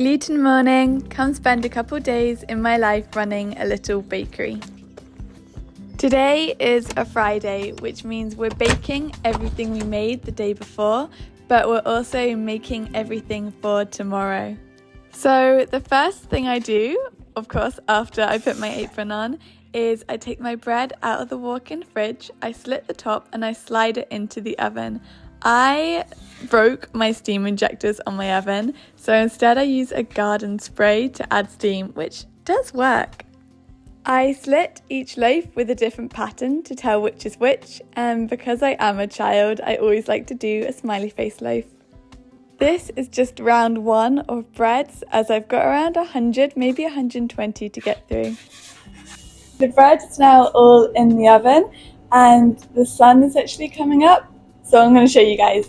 Gluten morning, come spend a couple days in my life running a little bakery. Today is a Friday, which means we're baking everything we made the day before, but we're also making everything for tomorrow. So the first thing I do, of course, after I put my apron on, is I take my bread out of the walk-in fridge, I slit the top and I slide it into the oven. I broke my steam injectors on my oven, so instead I use a garden spray to add steam, which does work. I slit each loaf with a different pattern to tell which is which, and because I am a child, I always like to do a smiley face loaf. This is just round one of breads, as I've got around 100, maybe 120 to get through. The bread is now all in the oven and the sun is actually coming up, so I'm going to show you guys.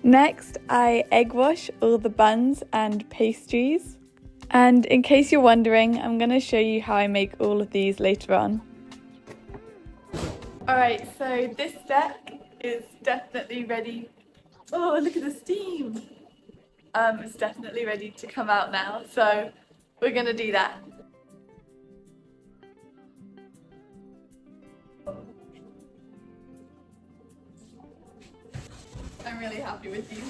Next, I egg wash all the buns and pastries. And in case you're wondering, I'm going to show you how I make all of these later on. Alright, so this deck is definitely ready. Oh, look at the steam! It's definitely ready to come out now, so we're going to do that. I'm really happy with you.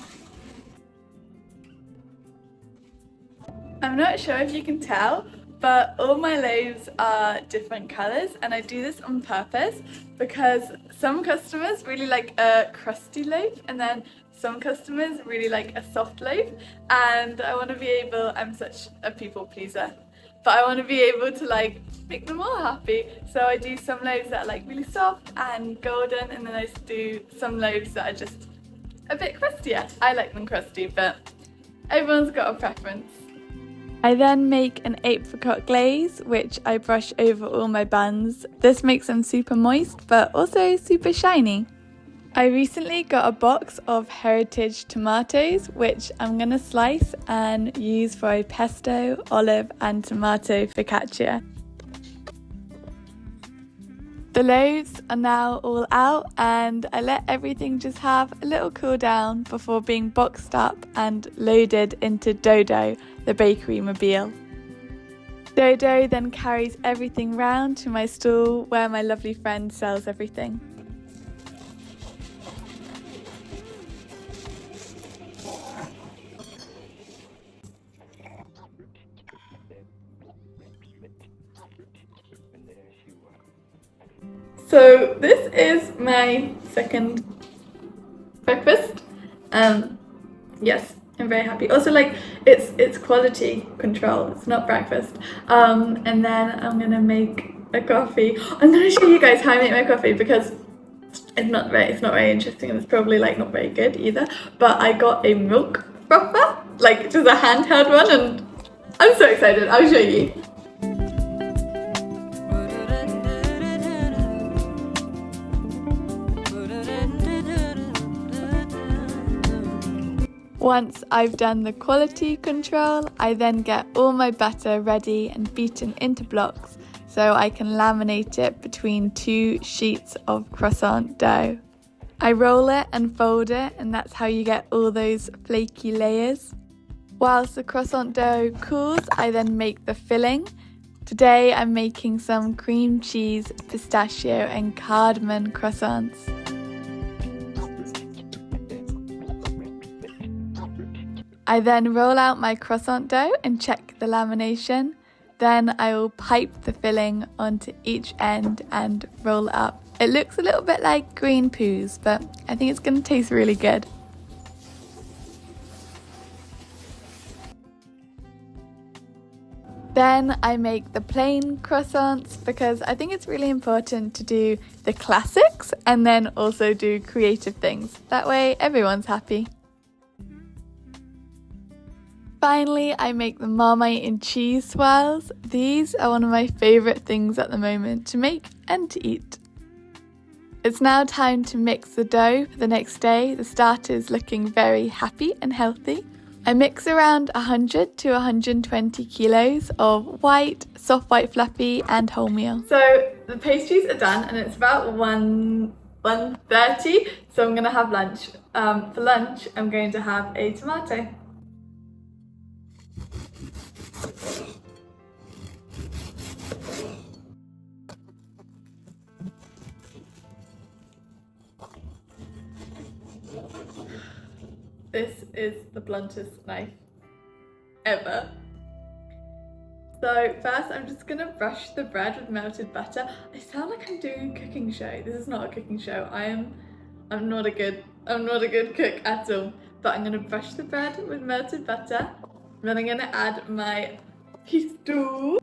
I'm not sure if you can tell, but all my loaves are different colours, and I do this on purpose because some customers really like a crusty loaf and then some customers really like a soft loaf, and I want to be able, I'm such a people pleaser, but I want to be able to like make them all happy. So I do some loaves that are like really soft and golden, and then I do some loaves that are just a bit crustier. I like them crusty, but everyone's got a preference. I then make an apricot glaze, which I brush over all my buns. This makes them super moist, but also super shiny. I recently got a box of heritage tomatoes, which I'm going to slice and use for a pesto, olive and tomato focaccia. The loaves are now all out, and I let everything just have a little cool down before being boxed up and loaded into Dodo, the bakery mobile. Dodo then carries everything round to my stall where my lovely friend sells everything. So this is my second breakfast. Yes, I'm very happy. Also, like, it's quality control. It's not breakfast. And then I'm gonna make a coffee. I'm gonna show you guys how I make my coffee because it's not very interesting, and it's probably like not very good either. But I got a milk frother, like just a handheld one, and I'm so excited. I'll show you. Once I've done the quality control, I then get all my butter ready and beaten into blocks so I can laminate it between two sheets of croissant dough. I roll it and fold it, and that's how you get all those flaky layers. Whilst the croissant dough cools, I then make the filling. Today I'm making some cream cheese, pistachio and cardamom croissants. I then roll out my croissant dough and check the lamination. Then I will pipe the filling onto each end and roll it up. It looks a little bit like green poos, but I think it's going to taste really good. Then I make the plain croissants because I think it's really important to do the classics and then also do creative things. That way everyone's happy. Finally, I make the Marmite and cheese swirls. These are one of my favourite things at the moment to make and to eat. It's now time to mix the dough for the next day. The starter is looking very happy and healthy. I mix around 100 to 120 kilos of white, soft white fluffy and wholemeal. So the pastries are done, and it's about 1 1:30, so I'm gonna have lunch. For lunch, I'm going to have a tomato. This is the bluntest knife ever. So first I'm just gonna brush the bread with melted butter. I sound like I'm doing a cooking show. This is not a cooking show. I'm not a good cook at all. But I'm gonna brush the bread with melted butter. Then I'm gonna add my pastry.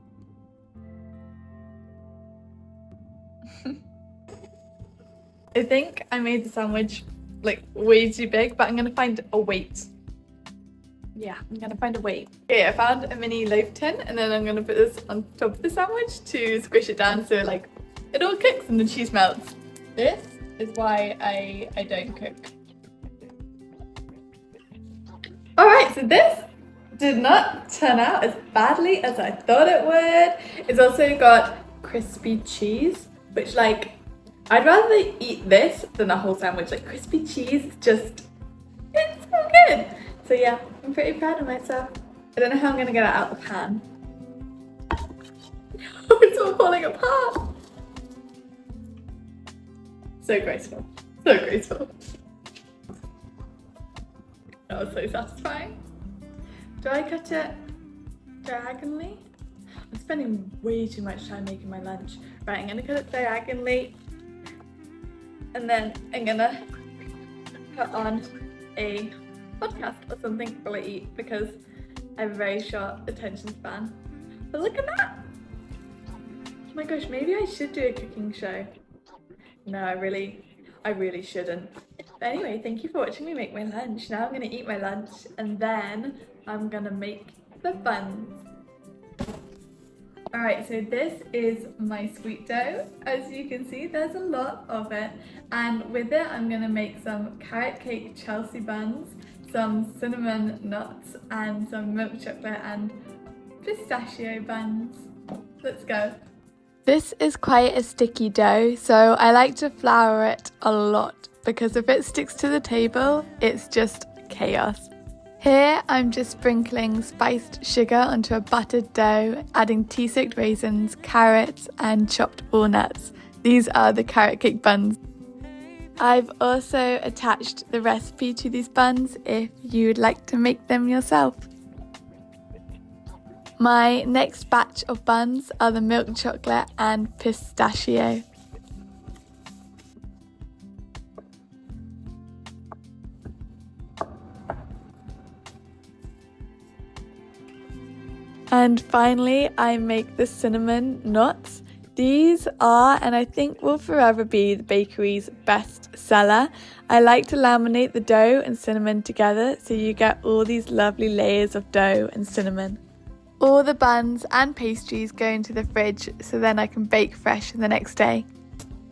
I think I made the sandwich like way too big, but I'm gonna find a weight. Yeah, I'm gonna find a weight. Okay, I found a mini loaf tin, and then I'm gonna put this on top of the sandwich to squish it down so like it all cooks and the cheese melts. This is why I don't cook. Alright, so this did not turn out as badly as I thought it would. It's also got crispy cheese, which like, I'd rather eat this than a whole sandwich. Like crispy cheese is just, it's so good. So yeah, I'm pretty proud of myself. I don't know how I'm gonna get it out of the pan. It's all falling apart. So graceful, so graceful. That was so satisfying. Do I cut it diagonally? I'm spending way too much time making my lunch. Right, I'm gonna cut it diagonally. And then I'm gonna put on a podcast or something while I eat because I have a very short attention span. But look at that! Oh my gosh, maybe I should do a cooking show. No, I really shouldn't. But anyway, thank you for watching me make my lunch. Now I'm gonna eat my lunch and then I'm gonna make the buns. Alright, so this is my sweet dough. As you can see, there's a lot of it. And with it, I'm gonna make some carrot cake Chelsea buns, some cinnamon nuts, and some milk chocolate and pistachio buns. Let's go. This is quite a sticky dough, so I like to flour it a lot because if it sticks to the table, it's just chaos. Here I'm just sprinkling spiced sugar onto a buttered dough, adding tea-soaked raisins, carrots and chopped walnuts. These are the carrot cake buns. I've also attached the recipe to these buns if you'd like to make them yourself. My next batch of buns are the milk chocolate and pistachio. And finally, I make the cinnamon nuts. These are, and I think will forever be, the bakery's best seller. I like to laminate the dough and cinnamon together so you get all these lovely layers of dough and cinnamon. All the buns and pastries go into the fridge so then I can bake fresh the next day.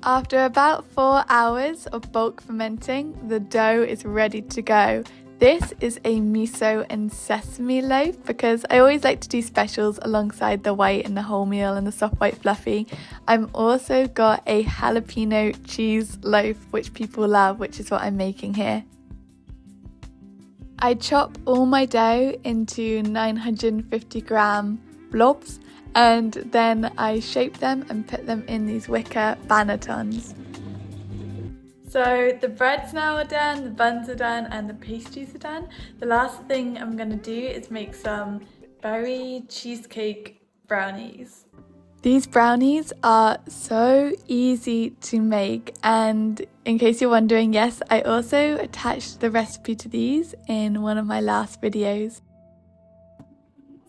After about 4 hours of bulk fermenting, the dough is ready to go. This is a miso and sesame loaf because I always like to do specials alongside the white and the wholemeal and the soft white fluffy. I've also got a jalapeno cheese loaf which people love, which is what I'm making here. I chop all my dough into 950 gram blobs and then I shape them and put them in these wicker bannetons. So the breads now are done, the buns are done and the pastries are done. The last thing I'm going to do is make some berry cheesecake brownies. These brownies are so easy to make, and in case you're wondering, yes, I also attached the recipe to these in one of my last videos.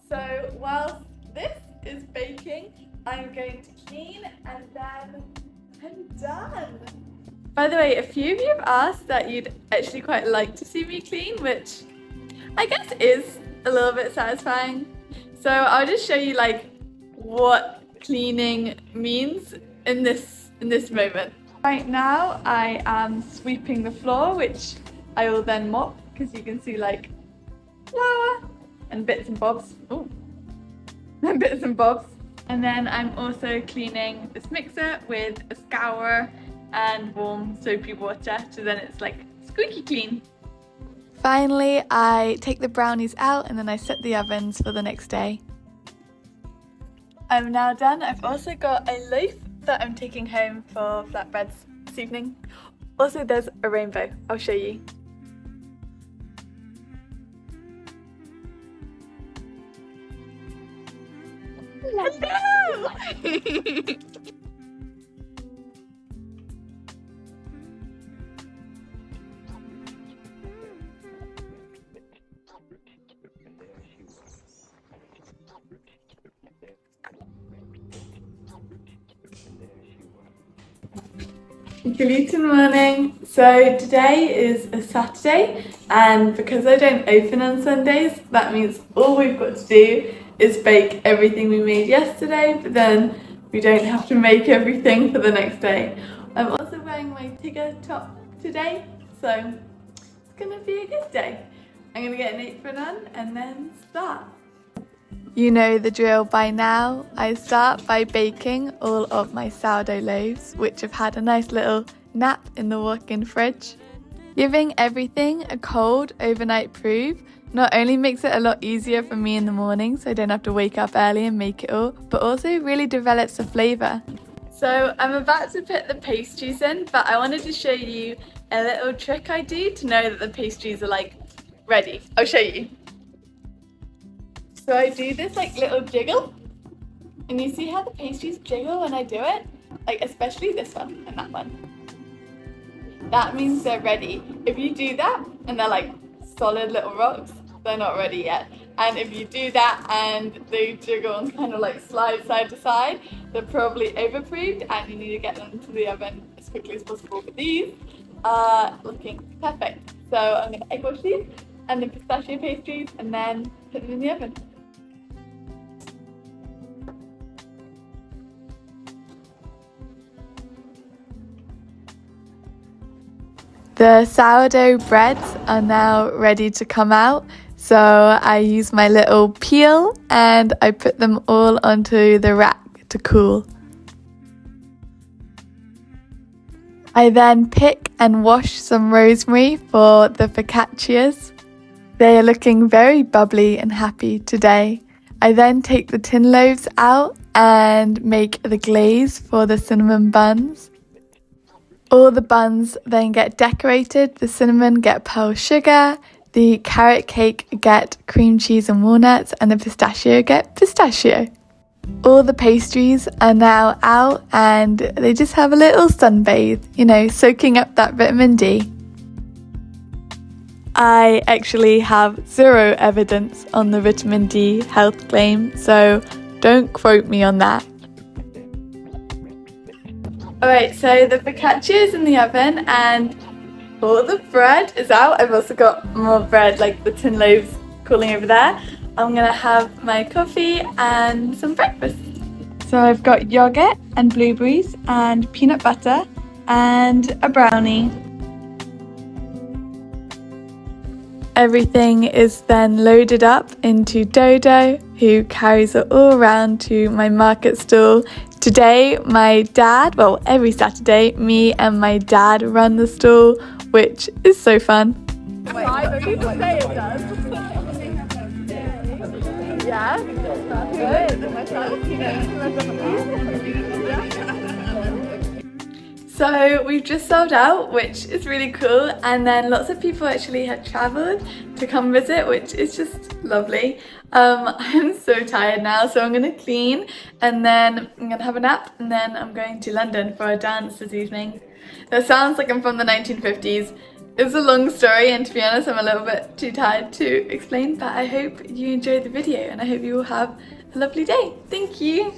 So whilst this is baking, I'm going to clean and then I'm done. By the way, a few of you have asked that you'd actually quite like to see me clean, which I guess is a little bit satisfying. So I'll just show you like what cleaning means in this moment. Right now I am sweeping the floor, which I will then mop because you can see like flour and bits and bobs. Oh, and bits and bobs. And then I'm also cleaning this mixer with a scourer and warm soapy water, so then it's like squeaky clean. Finally, I take the brownies out and then I set the ovens for the next day. I'm now done. I've also got a loaf that I'm taking home for flatbreads this evening. Also, there's a rainbow. I'll show you. Hello! Gluten morning. So today is a Saturday, and because I don't open on Sundays, that means all we've got to do is bake everything we made yesterday, but then we don't have to make everything for the next day. I'm also wearing my Tigger top today, so it's gonna be a good day. I'm gonna get an apron on and then start. You know the drill by now. I start by baking all of my sourdough loaves, which have had a nice little nap in the walk-in fridge. Giving everything a cold overnight proof not only makes it a lot easier for me in the morning, so I don't have to wake up early and make it all, but also really develops the flavour. So I'm about to put the pastries in, but I wanted to show you a little trick I do to know that the pastries are like ready. I'll show you. So I do this like little jiggle, and you see how the pastries jiggle when I do it? Like especially this one and that one. That means they're ready. If you do that and they're like solid little rocks, they're not ready yet. And if you do that and they jiggle and kind of like slide side to side, they're probably overproofed and you need to get them into the oven as quickly as possible. But these are looking perfect. So I'm going to egg wash these and the pistachio pastries and then put them in the oven. The sourdough breads are now ready to come out, so I use my little peel and I put them all onto the rack to cool. I then pick and wash some rosemary for the focaccias. They are looking very bubbly and happy today. I then take the tin loaves out and make the glaze for the cinnamon buns. All the buns then get decorated. The cinnamon get pearl sugar, the carrot cake get cream cheese and walnuts, and the pistachio get pistachio. All the pastries are now out and they just have a little sunbathe, you know, soaking up that vitamin D. I actually have zero evidence on the vitamin D health claim, so don't quote me on that. Alright, so the focaccia is in the oven and all the bread is out. I've also got more bread, like the tin loaves cooling over there. I'm gonna have my coffee and some breakfast. So I've got yogurt and blueberries and peanut butter and a brownie. Everything is then loaded up into Dodo, who carries it all around to my market stall. Today, my dad, well, every Saturday, me and my dad run the stall, which is so fun. People say it does. Yeah, So we've just sold out, which is really cool, and then lots of people actually had travelled to come visit, which is just lovely. I'm so tired now, so I'm gonna clean and then I'm gonna have a nap and then I'm going to London for a dance this evening. That sounds like I'm from the 1950s. It's a long story and to be honest I'm a little bit too tired to explain, but I hope you enjoyed the video and I hope you will have a lovely day. Thank you!